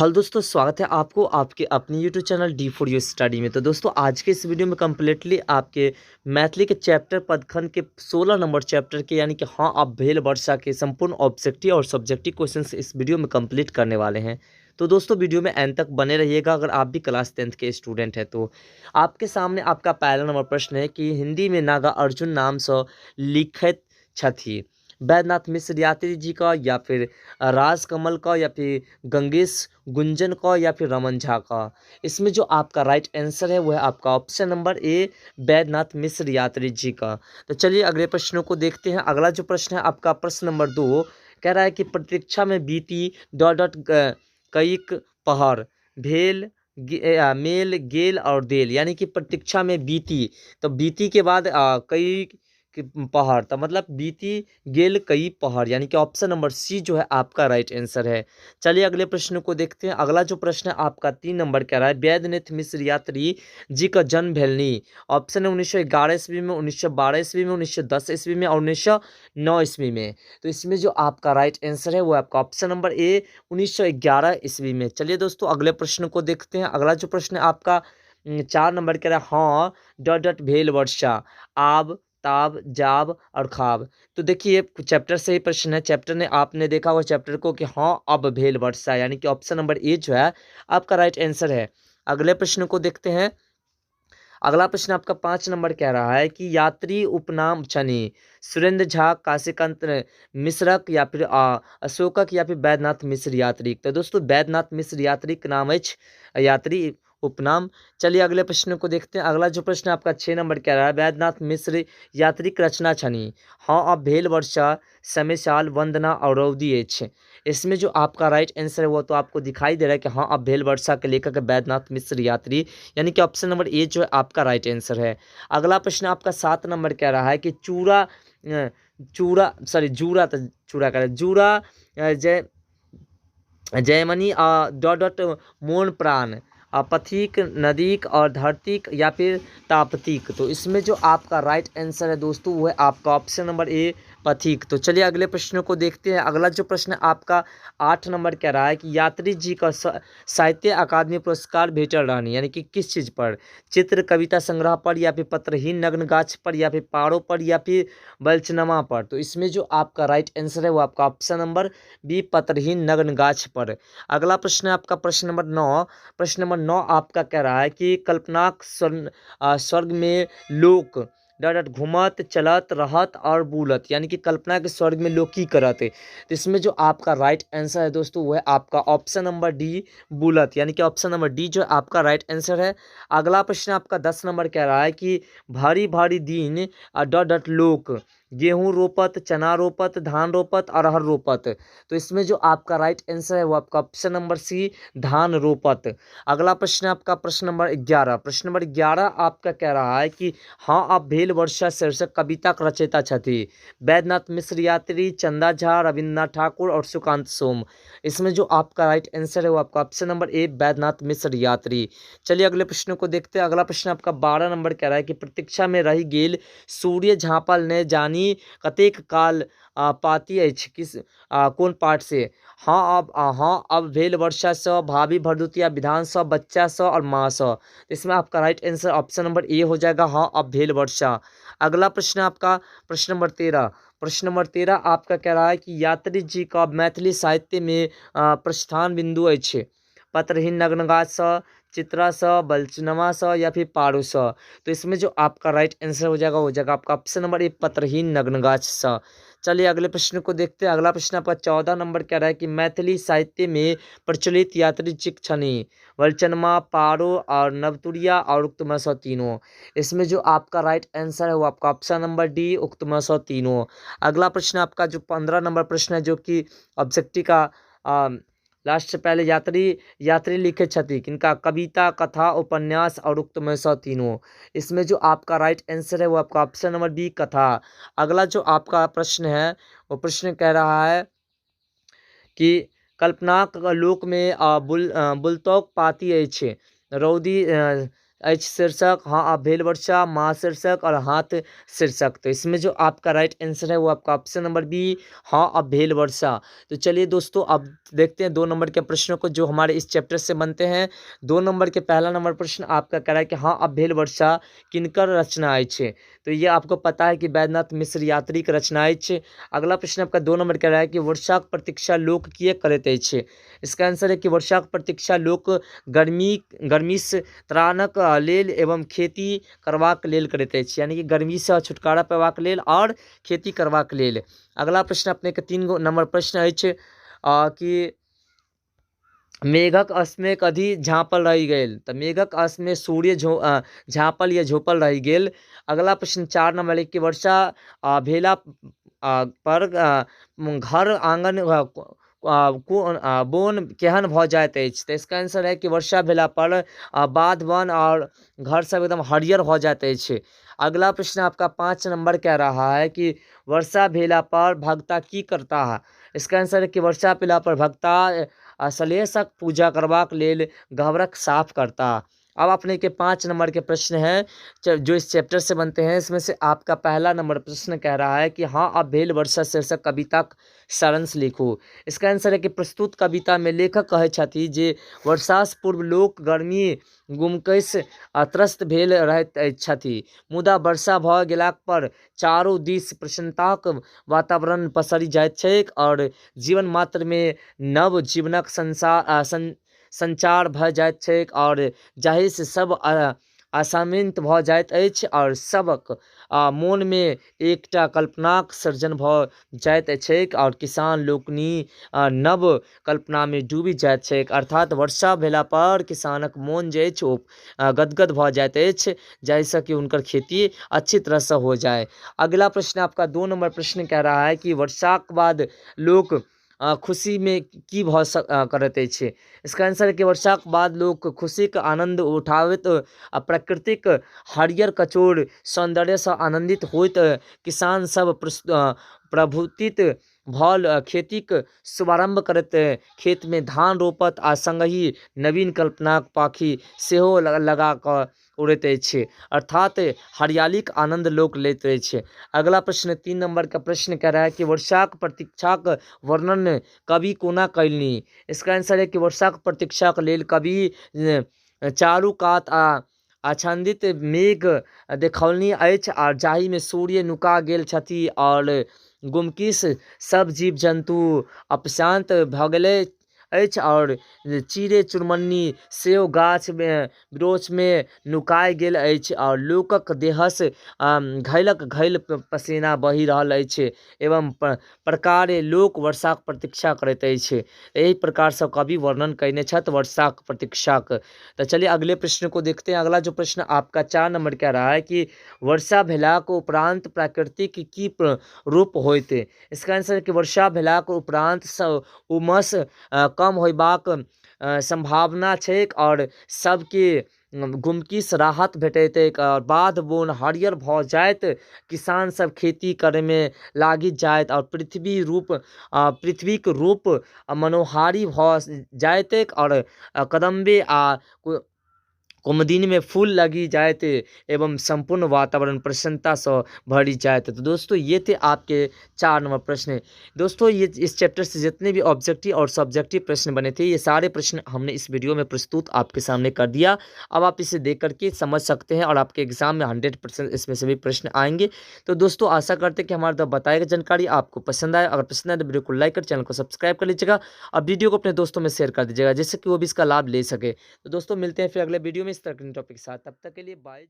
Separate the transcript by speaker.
Speaker 1: Hello दोस्तों, स्वागत है आपको आपके अपने YouTube channel D for you study में। तो दोस्तों, आज के इस वीडियो में कम्प्लीटली आपके मैथिली के चैप्टर पदखंड के 16 नंबर चैप्टर के यानी कि हाँ आप भेल वर्षा के संपूर्ण ऑब्जेक्टिव और सब्जेक्टिव क्वेश्चंस इस वीडियो में कंप्लीट करने वाले हैं। तो दोस्तों, वीडियो में एंड तक बने रहिएगा। अगर आप भी क्लास 10th के स्टूडेंट हैं तो आपके सामने आपका पहला नंबर प्रश्न है कि हिंदी में नागा अर्जुन नाम से लिखित छथि। बैद्यनाथ मिश्र यात्री जी का, या फिर राजकमल का, या फिर गंगेश गुंजन का, या फिर रमन झा का। इसमें जो आपका राइट आंसर है वह है आपका option number A, Baidyanath Mishra यात्री जी का। तो चलिए अगले प्रश्नों को देखते हैं। अगला जो प्रश्न है आपका प्रश्न नंबर 2 कह रहा है कि प्रतीक्षा में बीती डॉट डॉट कईक पहाड़ भेल मेल गेल और देल, यानी कि प्रतीक्षा में बीती, तो बीती के बाद कई पहाड़, तो मतलब बीती गेल कई पहाड़, यानी कि ऑप्शन नंबर सी जो है आपका राइट आंसर है। चलिए अगले प्रश्न को देखते हैं। अगला जो प्रश्न है आपका 3 नंबर कह रहा है बैद्यनाथ मिश्र यात्री जी का जन्म भेलनी। ऑप्शन है 1911 ईस्वी में, 1912 ईस्वी में, 1910 ईस्वी में और 1909 ईस्वी में। तो इसमें जो आपका राइट आंसर है वो आपका ऑप्शन नंबर ए 1911 ईस्वी में। चलिए दोस्तों अगले प्रश्न को देखते हैं। अगला जो प्रश्न है आपका 4 नंबर कह रहा है हाँ डॉट डॉट भेल वर्षा आब ताब जाब और खाब। तो देखिए चैप्टर से ही प्रश्न है। चैप्टर ने आपने देखा हुआ चैप्टर को कि हाँ अब भेल वर्षा, यानी कि ऑप्शन नंबर ए जो है आपका राइट आंसर है। अगले प्रश्न को देखते हैं। अगला प्रश्न आपका 5 नंबर कह रहा है कि यात्री उपनाम छनि सुरेंद्र झा, काशीकांत मिश्रक, या फिर अशोकक, या फिर बैद्यनाथ मिश्र यात्री। तो दोस्तों बैद्यनाथ मिश्र यात्री के नाम है यात्री उपनाम। चलिए अगले प्रश्न को देखते हैं। अगला जो प्रश्न आपका 6 नंबर कह रहा है बैद्यनाथ मिश्र यात्री की रचना छनि हाँ अब भेल वर्षा समेसाल वंदना और रौदी एछ। इसमें जो आपका राइट आंसर है वो तो आपको दिखाई दे रहा है कि हाँ अब भेल वर्षा के लेखक है बैद्यनाथ मिश्र यात्री, यानी कि ऑप्शन नंबर ए जो है आपका राइट आंसर है। अगला प्रश्न आपका 7 नंबर कह रहा है कि जूरा तो चूड़ा कह रहा है जूरा जय जयमनी डॉट डॉट मोन प्राण पथिक नदीक और धरतीक, या फिर ताप्तिक। तो इसमें जो आपका राइट आंसर है दोस्तों वो है आपका ऑप्शन नंबर ए पथिक। तो चलिए अगले प्रश्न को देखते हैं। अगला जो प्रश्न आपका 8 नंबर कह रहा है कि यात्री जी का साहित्य अकादमी पुरस्कार भेटल रहनी, यानी कि किस चीज़ पर, चित्र कविता संग्रह पर, या फिर पत्रहीन नग्न गाछ पर, या फिर पारों पर, या फिर बलचनमा पर। तो इसमें जो आपका राइट आंसर है वो आपका ऑप्शन नंबर बी पत्रहीन नग्न गाछ पर। अगला प्रश्न है आपका प्रश्न नंबर 9। प्रश्न नंबर 9 आपका कह रहा है कि कल्पनाक स्वर्ग में लोक डॉट डॉट घूमत चलत रहत और बुलत, यानी कि कल्पना के स्वर्ग में लोग की करत है। तो इसमें जो आपका राइट आंसर है दोस्तों वो है आपका ऑप्शन नंबर डी बुलत, यानी कि ऑप्शन नंबर डी जो आपका राइट आंसर है। अगला प्रश्न आपका 10 नंबर कह रहा है कि भारी भारी दिन डॉट डॉट लोक गेहूँ रोपत, चना रोपत, धान रोपत, अरहर रोपत। तो इसमें जो आपका राइट आंसर है वो आपका ऑप्शन नंबर सी धान रोपत। अगला प्रश्न आपका प्रश्न नंबर 11। प्रश्न नंबर 11 आपका कह रहा है कि हाँ आप भेल वर्षा शीर्षक कविता का रचयिता छथि बैद्यनाथ मिश्र यात्री, चंदा झा, रविन्द्रनाथ ठाकुर और सुकांत सोम। इसमें जो आपका राइट आंसर है वो आपका option number A Baidyanath Mishra यात्री। चलिए अगले प्रश्न को देखते हैं। अगला प्रश्न आपका 12 नंबर कह रहा है कि प्रतीक्षा में रही गेल सूर्य झाँपल ने जानी कतेक काल पाती अछि किस कौन पाठ से हाँ अब भेल वर्षा स भाभी भरदुतिया विधान स बच्चा स और माँ स। इसमें आपका right answer option number A हो जाएगा हाँ अब भेल वर्षा। अगला प्रश्न आपका प्रश्न नंबर 13। प्रश्न नंबर 13 आपका कह रहा है कि यात्री जी का मैथिली साहित्य में प्रस्थान बिंदु अछि पत्रहीन नग्नगाछ स, चित्रा स, बलचनमा स, या फिर पारू स। तो इसमें जो आपका राइट आंसर हो जाएगा आपका ऑप्शन नंबर ए पत्रहीन नग्नगाछ स। चलिए अगले प्रश्न को देखते हैं। अगला प्रश्न आपका 14 नंबर कह रहा है कि मैथिली साहित्य में प्रचलित यात्री चिक छनि वलचनमा, पारो और नवतुरिया और उक्तम स तीनों। इसमें जो आपका राइट आंसर है वो आपका ऑप्शन नंबर डी उक्तम स तीनों। अगला प्रश्न आपका जो 15 नंबर प्रश्न है जो कि ऑब्जेक्टिव का लास्ट से पहले यात्री लिखे छथि किनका कविता, कथा, उपन्यास और उक्तमय स तीनों। इसमें जो आपका राइट आंसर है वो आपका ऑप्शन नंबर बी कथा। अगला जो आपका प्रश्न है वो प्रश्न कह रहा है कि कल्पनाक लोक में बुलतौक पाती अछि रौदी एच शीर्षक, हाँ अब भेल वर्षा, माँ शीर्षक और हाथ शीर्षक। तो इसमें जो आपका राइट आंसर है वो आपका ऑप्शन नंबर बी, हाँ अब भेल वर्षा। तो चलिए दोस्तों अब देखते हैं 2 नंबर के प्रश्नों को जो हमारे इस चैप्टर से बनते हैं। 2 नंबर के पहला नंबर प्रश्न आपका कह रहा है कि हाँ अब भेल वर्षा किनकर रचना अछि। तो ये आपको पता है कि वैद्यनाथ मिश्र यात्री के रचना अछि। अगला प्रश्न आपका 2 नंबर कह रहा है कि वर्षाक प्रतीक्षा लोक किए करैत अछि। इसका आंसर है कि वर्षाक प्रतीक्षा लोक गर्मीसँ त्राणक लेल एवं खेती करबाक लेल करैत अछि, यानी कि गर्मीसँ छुटकारा पेबाक लेल और खेती करबाक लेल। अगला प्रश्न अपने के 3 नंबर प्रश्न अछि कि मेघक असमे कधी झाँपल रहि गेल। तो मेघक असमे सूर्य झाँपल या झोपल रहि गेल। अगला प्रश्न 4 नंबर है कि वर्षा भेला पर घर आंगन बोन केहन भऽ जाइत अछि। तो इसका आंसर है कि वर्षा भेला पर बाध वन और घर सब एकदम हरियर भऽ जाइत अछि। अगला प्रश्न आपका 5 नंबर कह रहा है कि वर्षा भेला पर भगता की करता है। इसका आंसर है कि वर्षा भेला पर भगता सलेशक पूजा करबाक लेल गह्वरक साफ करता। अब अपने के 5 नंबर के प्रश्न हैं जो इस चैप्टर से बनते हैं। इसमें से आपका पहला नंबर प्रश्न कह रहा है कि हाँ अब भेल वर्षा शीर्षक कविता सारांश लिखू। इसका आंसर है कि प्रस्तुत कविता में लेखक कहै छथि जे वर्षासँ पूर्व लोक गर्मी गुमकैसँ त्रस्त भेल रहैत छथि, मुदा वर्षा भऽ गेलाक पर चारू दिस प्रसन्नताक वातावरण पसरि जाइत छैक और जीवन मात्र में नव जीवनक संचार भऽ जाइत छैक और जाहिसँ सब अशांत भऽ जाइत अछि और सबक मोन में एकटा कल्पनाक सृजन भऽ जाइत छैक और किसान लोकनि नव कल्पना में डूबि जाइत छैक। अर्थात वर्षा भेला पर किसानक मोन जे अछि ओ गदगद भऽ जाइत अछि, जाहिसँ कि हुनकर खेती अच्छी तरह से हो जाए। अगला प्रश्न आपका 2 नंबर प्रश्न कह रहा है कि वर्षाक बाद लोक खुशी में की करैत अछि। इसका आंसर है कि वर्षाक बाद लोक खुशी के आनंद उठाबैत प्रकृतिक हरियर कचोर सौंदर्य से आनंदित होइत किसान सब प्रभुतित भल खेतीक शुभारंभ करैत खेत में धान रोपत आ संगहि नवीन कल्पनाक पाखी सेहो लगा कऽ उड़ैत अछि, अर्थात हरियालीक आनंद लोक लैत अछि। अगला प्रश्न 3 नंबर का प्रश्न कह रहा है कि वर्षाक प्रतीक्षाक वर्णन कवि कोना कयलनि। इसका आंसर है कि वर्षाक प्रतीक्षाक लेल कवि चारू कात आच्छादित मेघ देखौलनि अछि और जाहि में सूर्य नुका गेल छथि और गुमकीस सब जीव जंतु अपशांत भऽ गेलै अछि और चिड़ै चुनमुनी सेहो गाछ में वृक्ष में नुकाय गेल अछि और लोकक देहसँ घैलक घैल पसीना बहि रहल अछि एवं प्रकारे लोक वर्षाक प्रतीक्षा करैत अछि। यही प्रकार से कवि वर्णन कयने छथि वर्षाक प्रतीक्षाक। तो चलिए अगले प्रश्न को देखते हैं। अगला जो प्रश्न आपका 4 नंबर कह रहा है कि वर्षा भेलाक उपरांत प्राकृतिक की रूप होइत। इसका आंसर है कि वर्षा भेलाक उपरांत उमस कम होयबाक संभावना छैक और सबके गुमकीसँ राहत भेटैत और बाध बोन हरियर भऽ जाइत, किसान सब खेती करे में लागि जाइत और पृथ्वीक रूप मनोहारी भऽ जाइत और कदम्बे आ कुमुदिनी में फूल लगी जाते एवं संपूर्ण वातावरण प्रसन्नता से भरी जाते। तो दोस्तों ये थे आपके 4 नंबर प्रश्न। दोस्तों ये इस चैप्टर से जितने भी ऑब्जेक्टिव और सब्जेक्टिव प्रश्न बने थे ये सारे प्रश्न हमने इस वीडियो में प्रस्तुत आपके सामने कर दिया। अब आप इसे देख करके समझ सकते हैं और आपके एग्जाम में 100% इसमें से भी प्रश्न आएंगे। तो दोस्तों आशा करते हैं कि हमारे द्वारा बताई गई जानकारी आपको पसंद आए। अगर पसंद आए तो वीडियो को लाइक कर चैनल को सब्सक्राइब कर लीजिएगा और वीडियो को अपने दोस्तों में शेयर कर दीजिएगा जिससे कि वो भी इसका लाभ ले सके। तो दोस्तों मिलते हैं फिर अगले वीडियो में इस तरह के टॉपिक के साथ, तब तक के लिए बाय।